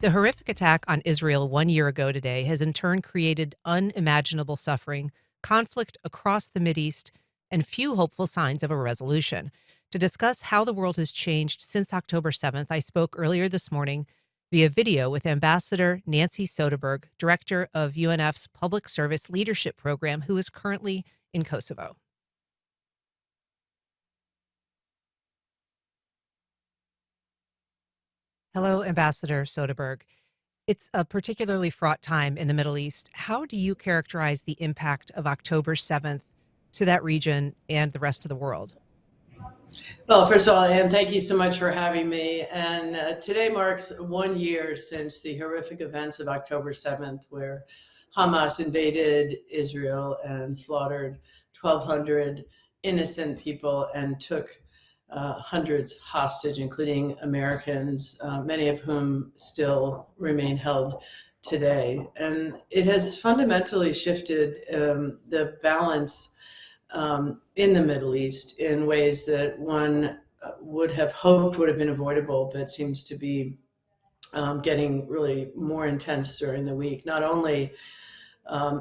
The horrific attack on Israel 1 year ago today has in turn created unimaginable suffering, conflict across the Mideast, and few hopeful signs of a resolution. To discuss how the world has changed since October 7th, I spoke earlier this morning via video with Ambassador Nancy Soderberg, director of UNF's Public Service Leadership Program, who is currently in Kosovo. Hello, Ambassador Soderberg. It's a particularly fraught time in the Middle East. How do you characterize the impact of October 7th to that region and the rest of the world? Well, first of all, Anne, thank you so much for having me. And today marks 1 year since the horrific events of October 7th, where Hamas invaded Israel and slaughtered 1,200 innocent people and took hundreds hostage, including Americans, many of whom still remain held today. And it has fundamentally shifted the balance in the Middle East in ways that one would have hoped would have been avoidable, but seems to be getting really more intense during the week. Not only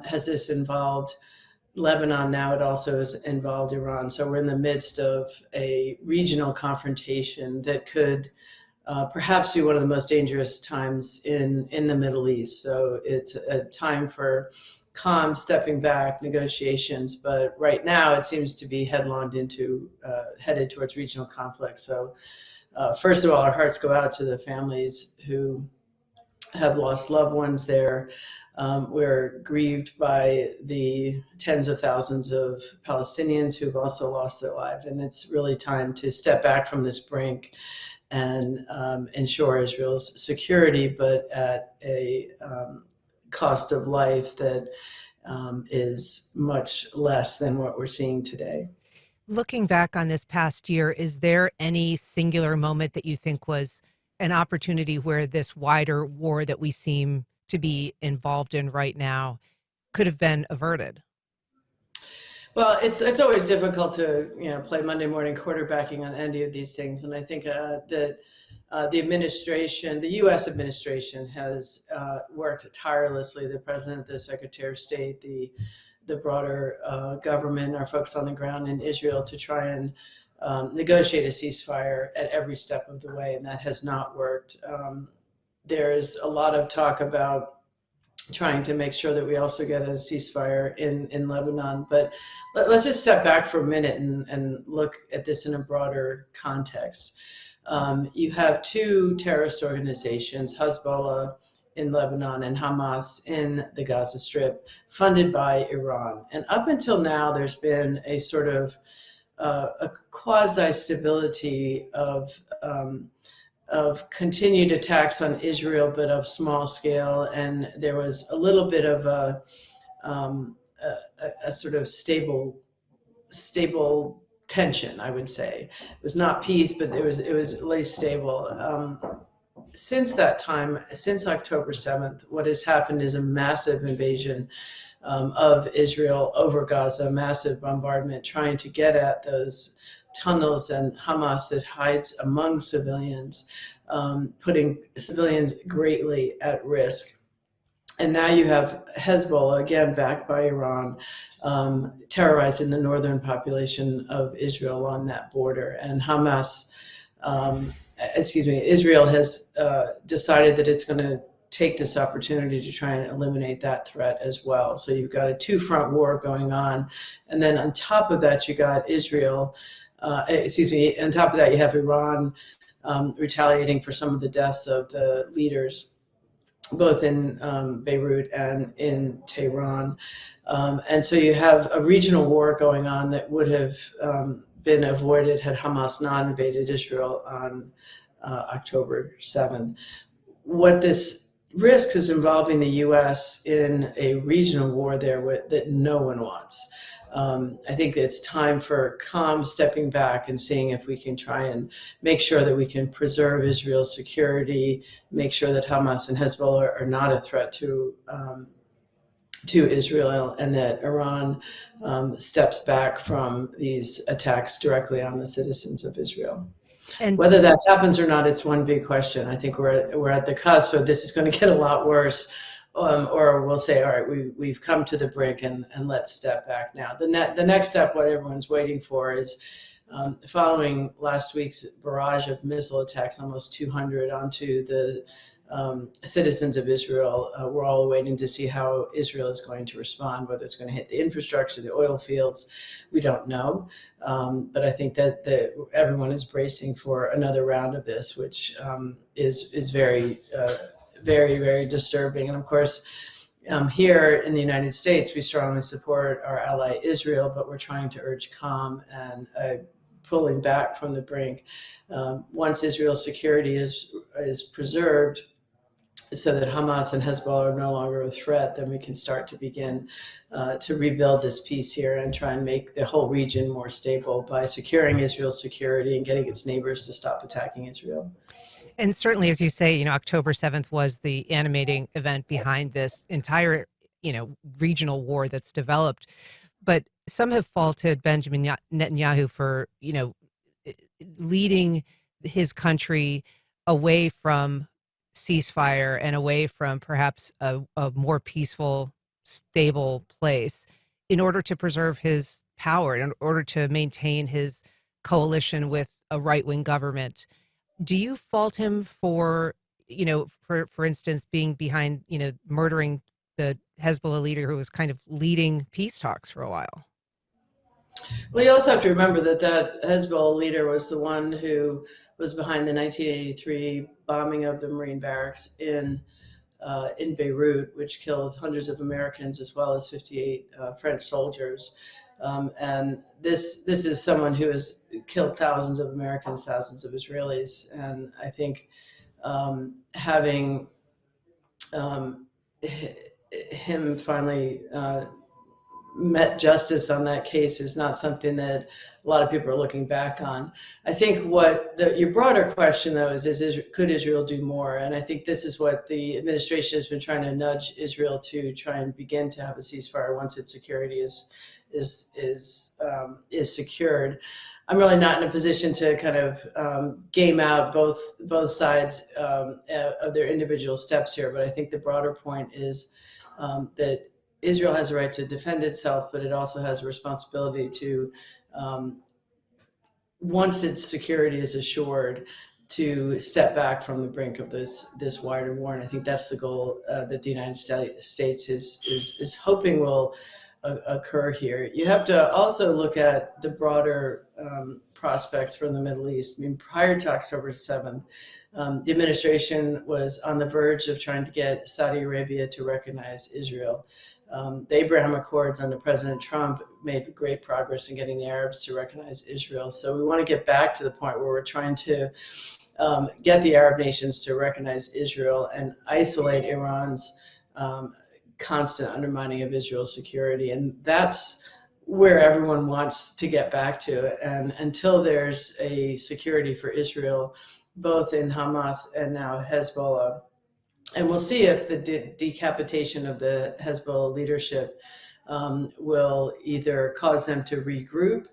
has this involved Lebanon, now it also has involved Iran. So we're in the midst of a regional confrontation that could perhaps be one of the most dangerous times in the Middle East. So it's a time for calm, stepping back, negotiations. But right now, it seems to be headed towards regional conflict. So first of all, our hearts go out to the families who have lost loved ones there. We're grieved by the tens of thousands of Palestinians who've also lost their lives. And it's really time to step back from this brink and ensure Israel's security, but at a cost of life that is much less than what we're seeing today. Looking back on this past year, is there any singular moment that you think was an opportunity where this wider war that we seem to be involved in right now could have been averted? Well, it's always difficult to play Monday morning quarterbacking on any of these things, and I think that the administration, the U.S. administration, has worked tirelessly. The president, the secretary of state, the broader government, our folks on the ground in Israel, to try and negotiate a ceasefire at every step of the way, and that has not worked. There's a lot of talk about trying to make sure that we also get a ceasefire in Lebanon. But let's just step back for a minute and look at this in a broader context. You have two terrorist organizations, Hezbollah in Lebanon and Hamas in the Gaza Strip, funded by Iran. And up until now, there's been a sort of a quasi-stability of continued attacks on Israel, but of small scale. And there was a little bit of a sort of stable tension, I would say. It was not peace, but it was at least stable. Since that time, since October 7th, what has happened is a massive invasion of Israel over Gaza, massive bombardment, trying to get at those tunnels and Hamas that hides among civilians, putting civilians greatly at risk. And now you have Hezbollah, again backed by Iran, terrorizing the northern population of Israel along that border. And Israel has decided that it's going to take this opportunity to try and eliminate that threat as well. So you've got a two-front war going on. And then on top of that, you got Israel, on top of that, you have Iran retaliating for some of the deaths of the leaders, both in Beirut and in Tehran. And so you have a regional war going on that would have been avoided had Hamas not invaded Israel on October 7th. What this risks is involving the U.S. in a regional war there that no one wants. I think it's time for calm stepping back and seeing if we can try and make sure that we can preserve Israel's security, make sure that Hamas and Hezbollah are not a threat to Israel, and that Iran steps back from these attacks directly on the citizens of Israel. And Whether that happens or not, it's one big question. I think we're at the cusp of this is going to get a lot worse, or we'll say, all right, we've come to the brink, and let's step back now. The next step, what everyone's waiting for, is following last week's barrage of missile attacks, almost 200 onto the citizens of Israel. We're all waiting to see how Israel is going to respond, whether it's going to hit the infrastructure, the oil fields. We don't know. But I think that everyone is bracing for another round of this, which is very, very, very disturbing. And of course, here in the United States, we strongly support our ally Israel, but we're trying to urge calm and pulling back from the brink. Once Israel's security is preserved, so that Hamas and Hezbollah are no longer a threat, then we can start to begin to rebuild this peace here and try and make the whole region more stable by securing Israel's security and getting its neighbors to stop attacking Israel. And certainly, as you say, October 7th was the animating event behind this entire, regional war that's developed. But some have faulted Benjamin Netanyahu for, leading his country away from ceasefire and away from perhaps a more peaceful, stable place in order to preserve his power, in order to maintain his coalition with a right-wing government. Do you fault him for, for instance, being behind, murdering the Hezbollah leader who was kind of leading peace talks for a while? Well, you also have to remember that Hezbollah leader was the one who was behind the 1983 bombing of the Marine barracks in Beirut, which killed hundreds of Americans as well as 58 French soldiers. And this is someone who has killed thousands of Americans, thousands of Israelis, and I think having him finally met justice on that case is not something that a lot of people are looking back on. I think what your broader question, though, is could Israel do more? And I think this is what the administration has been trying to nudge Israel to try and begin to have a ceasefire once its security is secured. I'm really not in a position to kind of game out both sides of their individual steps here, but I think the broader point is that Israel has a right to defend itself, but it also has a responsibility to, once its security is assured, to step back from the brink of this wider war. And I think that's the goal that the United States is hoping will occur here. You have to also look at the broader prospects from the Middle East. I mean, prior to October 7th, the administration was on the verge of trying to get Saudi Arabia to recognize Israel. The Abraham Accords under President Trump made great progress in getting the Arabs to recognize Israel. So we want to get back to the point where we're trying to get the Arab nations to recognize Israel and isolate Iran's constant undermining of Israel's security. And that's where everyone wants to get back to. And until there's a security for Israel, both in Hamas and now Hezbollah, and we'll see if the decapitation of the Hezbollah leadership will either cause them to regroup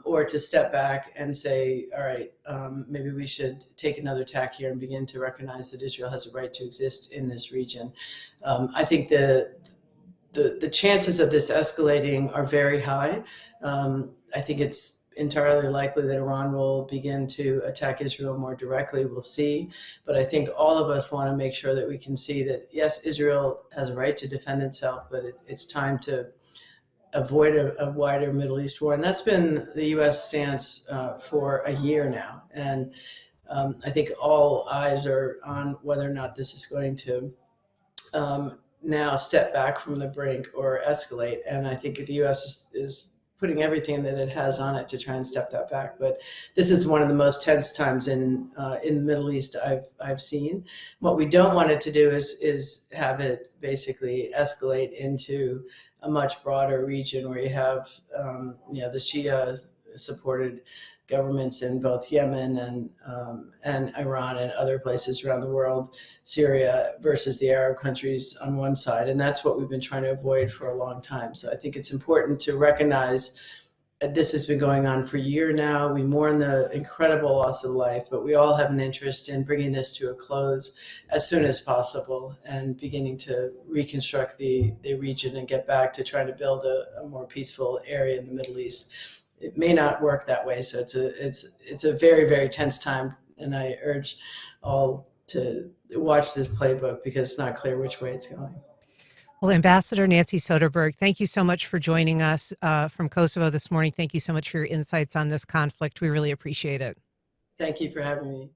or to step back and say, all right, maybe we should take another tack here and begin to recognize that Israel has a right to exist in this region. I think the chances of this escalating are very high. I think it's entirely likely that Iran will begin to attack Israel more directly. We'll see. But I think all of us want to make sure that we can see that, yes, Israel has a right to defend itself, but it's time to avoid a wider Middle East war. And that's been the U.S. stance for a year now. And I think all eyes are on whether or not this is going to now step back from the brink or escalate. And I think the U.S. is putting everything that it has on it to try and step that back. But this is one of the most tense times in the Middle East I've seen. What we don't want it to do is have it basically escalate into a much broader region where you have the Shia supported governments in both Yemen and Iran and other places around the world, Syria versus the Arab countries on one side. And that's what we've been trying to avoid for a long time. So I think it's important to recognize this has been going on for a year now. We mourn the incredible loss of life, but we all have an interest in bringing this to a close as soon as possible and beginning to reconstruct the region and get back to trying to build a more peaceful area in the Middle East. It may not work that way, so it's a very, very tense time, and I urge all to watch this playbook because it's not clear which way it's going. Well, Ambassador Nancy Soderberg, thank you so much for joining us from Kosovo this morning. Thank you so much for your insights on this conflict. We really appreciate it. Thank you for having me.